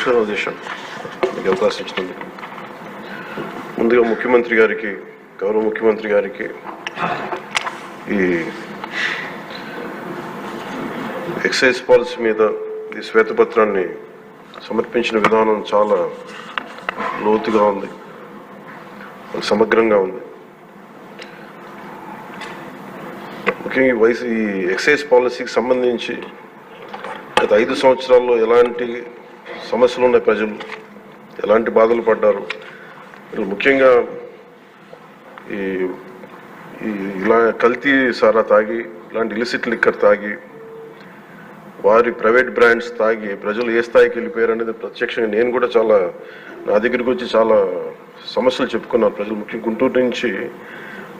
నమస్కారం అధ్యక్ష, మీకు అవకాశం ఇచ్చినందుకు ముందుగా ముఖ్యమంత్రి గారికి, గౌరవ ముఖ్యమంత్రి గారికి ఈ ఎక్సైజ్ పాలసీ మీద ఈ శ్వేతపత్రాన్ని సమర్పించిన విధానం చాలా లోతుగా ఉంది, సమగ్రంగా ఉంది. ముఖ్యంగా ఈ ఎక్సైజ్ పాలసీకి సంబంధించి గత 5 సంవత్సరాల్లో ఎలాంటి సమస్యలు ఉన్నాయి, ప్రజలు ఎలాంటి బాధలు పడ్డారు, ముఖ్యంగా ఈ ఇలా కల్తీ సారా తాగి, ఇలాంటి ఇలిసిట్ లిక్కర్ తాగి, వారి ప్రైవేట్ బ్రాండ్స్ తాగి ప్రజలు ఏ స్థాయికి వెళ్ళిపోయారు అనేది ప్రత్యక్షంగా నేను కూడా చాలా నా దగ్గరికి వచ్చి చాలా సమస్యలు చెప్పుకున్నాను. ప్రజలు ముఖ్యంగా గుంటూరు నుంచి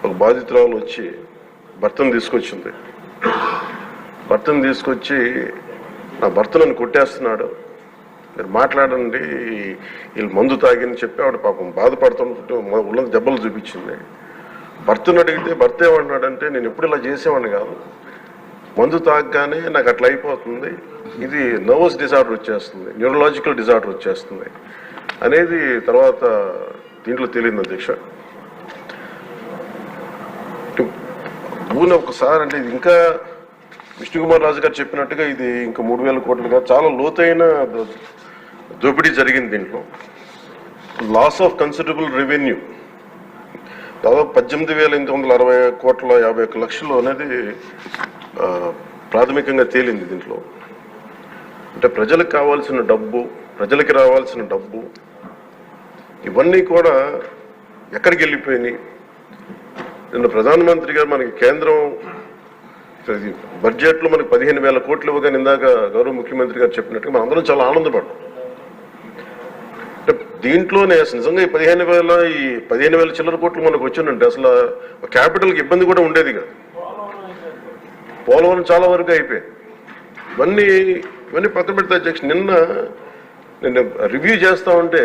ఒక బాధితురాలు వచ్చి భర్తను తీసుకొచ్చింది. భర్తను తీసుకొచ్చి నా భర్త నన్ను కొట్టేస్తున్నాడు, మీరు మాట్లాడండి, వీళ్ళు మందు తాగిని చెప్పి ఆవిడ పాపం బాధపడుతుంటే ఉన్న దెబ్బలు చూపించింది. భర్తను అడిగితే భర్త ఏమన్నాడంటే, నేను ఎప్పుడు ఇలా చేసేవాడిని కాదు, మందు తాగగానే నాకు అట్లా అయిపోతుంది, ఇది నర్వస్ డిజార్డర్ వచ్చేస్తుంది, న్యూరలాజికల్ డిజార్డర్ వచ్చేస్తుంది అనేది తర్వాత దీంట్లో తెలియదు అధ్యక్ష. ఒకసారి అంటే ఇది ఇంకా విష్ణుకుమార్ రాజు గారు చెప్పినట్టుగా ఇది ఇంకా 3,000 కోట్లుగా చాలా లోతైన దోపిడీ జరిగింది. దీంట్లో లాస్ ఆఫ్ కన్సిడరబుల్ రెవెన్యూ దాదాపు 18,860 కోట్ల 51 లక్షలు అనేది ప్రాథమికంగా తేలింది. దీంట్లో అంటే ప్రజలకు కావాల్సిన డబ్బు, ప్రజలకి రావాల్సిన డబ్బు ఇవన్నీ కూడా ఎక్కడికి వెళ్ళిపోయినాయి. నిన్న ప్రధానమంత్రి గారు మనకి కేంద్రం బడ్జెట్లో మనకి 15,000 కోట్లు ఇవ్వగానే ఇందాక గౌరవ ముఖ్యమంత్రి గారు చెప్పినట్టుగా మనం అందరం చాలా ఆనందపడ్డాం. అంటే దీంట్లోనే నిజంగా ఈ 15,000 చిల్లర కోట్లు మనకు వచ్చిందంటే అసలు క్యాపిటల్కి ఇబ్బంది కూడా ఉండేది కాదు. పోలవరం చాలా వరకు అయిపోయింది. ఇవన్నీ పక్కన పెడితే అధ్యక్ష, నిన్న రివ్యూ చేస్తా ఉంటే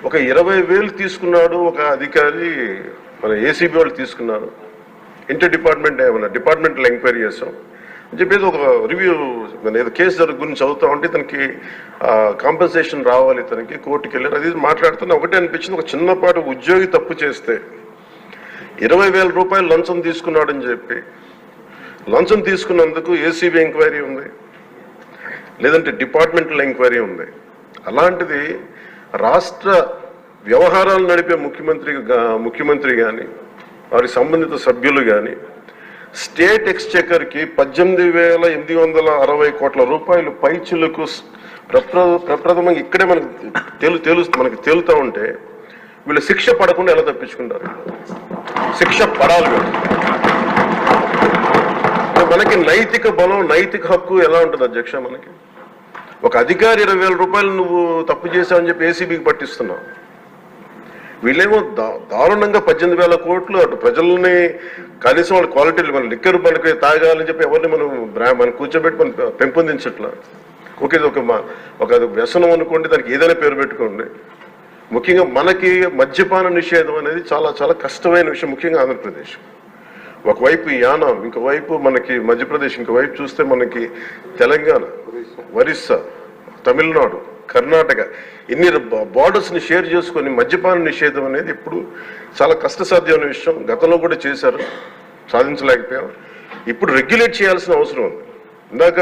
ఒక 20,000 తీసుకున్నాడు ఒక అధికారి, మన ఏసీబీ వాళ్ళు తీసుకున్నారు, ఇంటర్ డిపార్ట్మెంట్ ఏమన్నా డిపార్ట్మెంటల్ ఎంక్వైరీ చేస్తాం అని చెప్పేసి ఒక రివ్యూ ఏదో కేసు గురించి చదువుతా ఉంటే తనకి కాంపెన్సేషన్ రావాలి, తనకి కోర్టుకి వెళ్ళారు. అది మాట్లాడుతున్నా ఒకటే అనిపించింది, ఒక చిన్నపాటి ఉద్యోగి తప్పు చేస్తే 20,000 రూపాయలు లంచం తీసుకున్నాడని చెప్పి లంచం తీసుకున్నందుకు ఏసీబీ ఎంక్వైరీ ఉంది, లేదంటే డిపార్ట్మెంటల్ ఎంక్వైరీ ఉంది. అలాంటిది రాష్ట్ర వ్యవహారాలు నడిపే ముఖ్యమంత్రి కానీ వారి సంబంధిత సభ్యులు కానీ స్టేట్ ఎక్స్చెకర్కి 18,860 కోట్ల రూపాయలు పైచిలకు ప్రప్రథమంగా ఇక్కడే మనకి తేలుతూ ఉంటే వీళ్ళు శిక్ష పడకుండా ఎలా తప్పించుకుంటారు? శిక్ష పడాలి. మనకి నైతిక బలం, నైతిక హక్కు ఎలా ఉంటుంది అధ్యక్ష? మనకి ఒక అధికారి 20,000 రూపాయలు నువ్వు తప్పు చేశావని చెప్పి ఏసీబీకి పట్టిస్తున్నావు. వీళ్ళేమో దారుణంగా 18,000 కోట్లు అటు ప్రజల్ని కనీసం వాళ్ళ క్వాలిటీలు మన లిక్కర్ మనకి తాగాలని చెప్పి ఎవరిని మనం కూర్చోబెట్టి మనం పెంపొందించట్లా. ఓకే, ఒక వ్యసనం అనుకోండి, దానికి ఏదైనా పేరు పెట్టుకోండి. ముఖ్యంగా మనకి మద్యపాన నిషేధం అనేది చాలా చాలా కష్టమైన విషయం, ముఖ్యంగా ఆంధ్రప్రదేశ్. ఒకవైపు యానాం, ఇంకోవైపు మనకి మధ్యప్రదేశ్, ఇంకోవైపు చూస్తే మనకి తెలంగాణ, ఒరిస్సా, తమిళనాడు, కర్ణాటక, ఇన్ని బార్డర్స్ని షేర్ చేసుకొని మద్యపాన నిషేధం అనేది ఇప్పుడు చాలా కష్టసాధ్యమైన విషయం. గతంలో కూడా చేశారు, సాధించలేకపోయాం. ఇప్పుడు రెగ్యులేట్ చేయాల్సిన అవసరం ఉంది. ఇందాక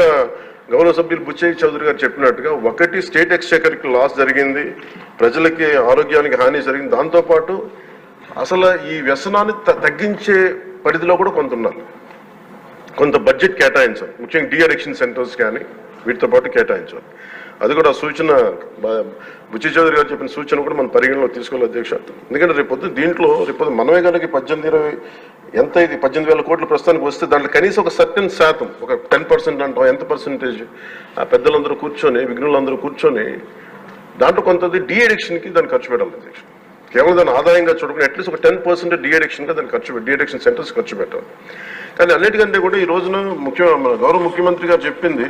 గౌరవ సభ్యులు బుచ్చయ్య చౌదరి గారు చెప్పినట్టుగా, ఒకటి స్టేట్ ఎక్స్చెకర్కి లాస్ జరిగింది, ప్రజలకి ఆరోగ్యానికి హాని జరిగింది. దాంతోపాటు అసలు ఈ వ్యసనాన్ని తగ్గించే పరిధిలో కూడా కొంత ఉండాలి, కొంత బడ్జెట్ కేటాయించాలి. ముఖ్యంగా డీ అడిక్షన్ సెంటర్స్ కానీ వీటితో పాటు కేటాయించాలి. అది కూడా సూచన బుచ్చయ్య చౌదరి గారు చెప్పిన సూచన కూడా మనం పరిగణలో తీసుకోవాలి అధ్యక్ష. ఎందుకంటే రేపొద్దు మనమే కనుక 18,000 కోట్లు ప్రస్తుతానికి వస్తే దాంట్లో కనీసం ఒక సర్టెన్ శాతం, ఒక 10% అంటాం, ఎంత పర్సెంటేజ్ పెద్దలందరూ కూర్చొని, విఘ్నులందరూ కూర్చొని దాంట్లో కొంత డీ అడిక్షన్కి దాన్ని ఖర్చు పెట్టాలి అధ్యక్ష. కేవలం దాన్ని ఆదాయంగా చూడకుండా అట్లీస్ట్ ఒక 10% డీ అడిక్షన్గా దాన్ని డీ అడిక్షన్ సెంటర్స్ ఖర్చు పెట్టాలి. కానీ అన్నిటికంటే కూడా ఈ రోజున మన గౌరవ ముఖ్యమంత్రి గారు చెప్పింది,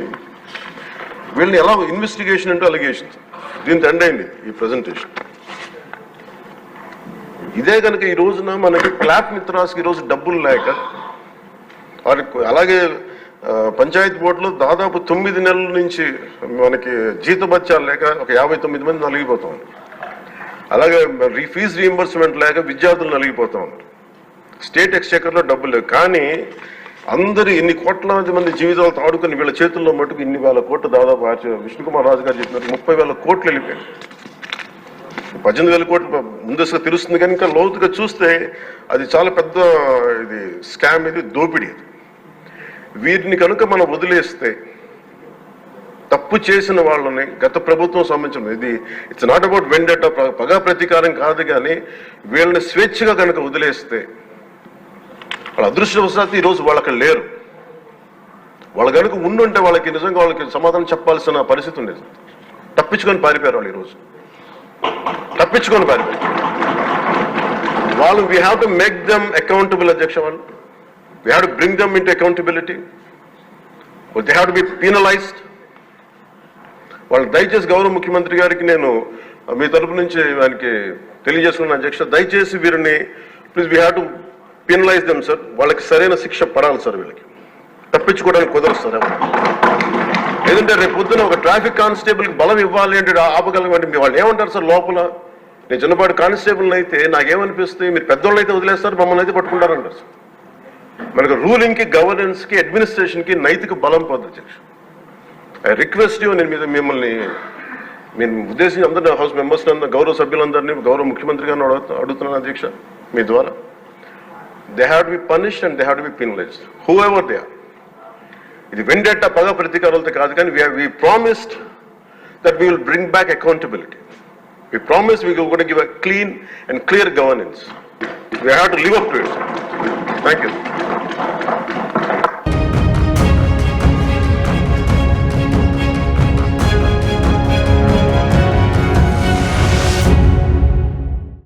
వీళ్ళని ఎలా ఇన్వెస్టిగేషన్ అంటే అలిగేషన్స్, దీంతో ఎండ్ అయింది ఈ ప్రజెంటేషన్. ఇదే కనుక ఈ రోజున మనకి క్లాప్ మిత్రాస్కి ఈరోజు డబ్బులు లేక, వారికి అలాగే పంచాయతీ బోర్డులో దాదాపు 9 నెలల నుంచి మనకి జీతభత్యాలు లేక ఒక 59 మంది నలిగిపోతా ఉన్నారు. అలాగే ఫీజు రీఎంబర్స్మెంట్ లేక విద్యార్థులు నలిగిపోతా ఉన్నారు. స్టేట్ ఎక్స్చెకర్లో డబ్బులు లేవు. కానీ అందరూ ఇన్ని కోట్లాది మంది జీవితాలతో ఆడుకుని వీళ్ళ చేతుల్లో మటుకు ఇన్ని వేల కోట్లు దాదాపు విష్ణుకుమార్ రాజు గారు చెప్పినట్టు 30,000 కోట్లు వెళ్ళిపోయాయి. 18,000 కోట్లు ముందస్తుగా తెలుస్తుంది కానీ ఇంకా లోతుగా చూస్తే అది చాలా పెద్ద ఇది స్కామ్, ఇది దోపిడీ. వీటిని కనుక మనం వదిలేస్తే తప్పు చేసిన వాళ్ళని గత ప్రభుత్వం సంబంధించిన ఇది ఇట్స్ నాట్ అబౌట్ వెండేటా, పగా ప్రతీకారం కాదు, కానీ వీళ్ళని స్వేచ్ఛగా కనుక వదిలేస్తే వాళ్ళ అదృష్టవశాత్తు ఈరోజు వాళ్ళకి లేరు. వాళ్ళు కనుక ఉండుంటే వాళ్ళకి నిజంగా వాళ్ళకి సమాధానం చెప్పాల్సిన పరిస్థితి ఉండేది. తప్పించుకొని పారిపోయారు వాళ్ళు. ఈరోజు తప్పించుకొని పారిపోయారు వాళ్ళు. We have to make them accountable అధ్యక్ష. వాళ్ళు we have to bring them into accountability. They have to be penalised. వాళ్ళు దయచేసి గౌరవ ముఖ్యమంత్రి గారికి నేను మీ తరపు నుంచి ఆయనకి తెలియజేస్తున్నాను అధ్యక్ష, దయచేసి వీరిని please we have to penalise them sir. వాళ్ళకి సరైన శిక్ష పడాలి సార్. వీళ్ళకి తప్పించుకోవడానికి కుదరదు సార్. లేదంటే రేపు పొద్దున ఒక ట్రాఫిక్ కానిస్టేబుల్కి బలం ఇవ్వాలి అంటే ఆపగలమంటే వాళ్ళు ఏమంటారు సార్ లోపల? నేను చిన్నపాటి కానిస్టేబుల్ అయితే నాకేమనిపిస్తే మీరు పెద్దోళ్ళు అయితే వదిలేస్తారు, మమ్మల్ని అయితే పట్టుకుంటారంటారు సార్. మనకు రూలింగ్కి, గవర్నెన్స్కి, అడ్మినిస్ట్రేషన్కి నైతిక బలం పోదు అధ్యక్ష. ఐ రిక్వెస్ట్ యూ, నేను మిమ్మల్ని ఉద్దేశించి అందరినీ హౌస్ మెంబర్స్ గౌరవ సభ్యులందరినీ గౌరవ ముఖ్యమంత్రి గారిని అడుగుతున్నాను అధ్యక్ష మీ ద్వారా. They have to be punished and they have to be penalised whoever they are. ఇది వెండేటా పగ ప్రతీకారాలతో కాదు, కానీ we promised that we will bring back accountability. We promised we are going to give a clean and clear governance. We have to live up to it. Thank you.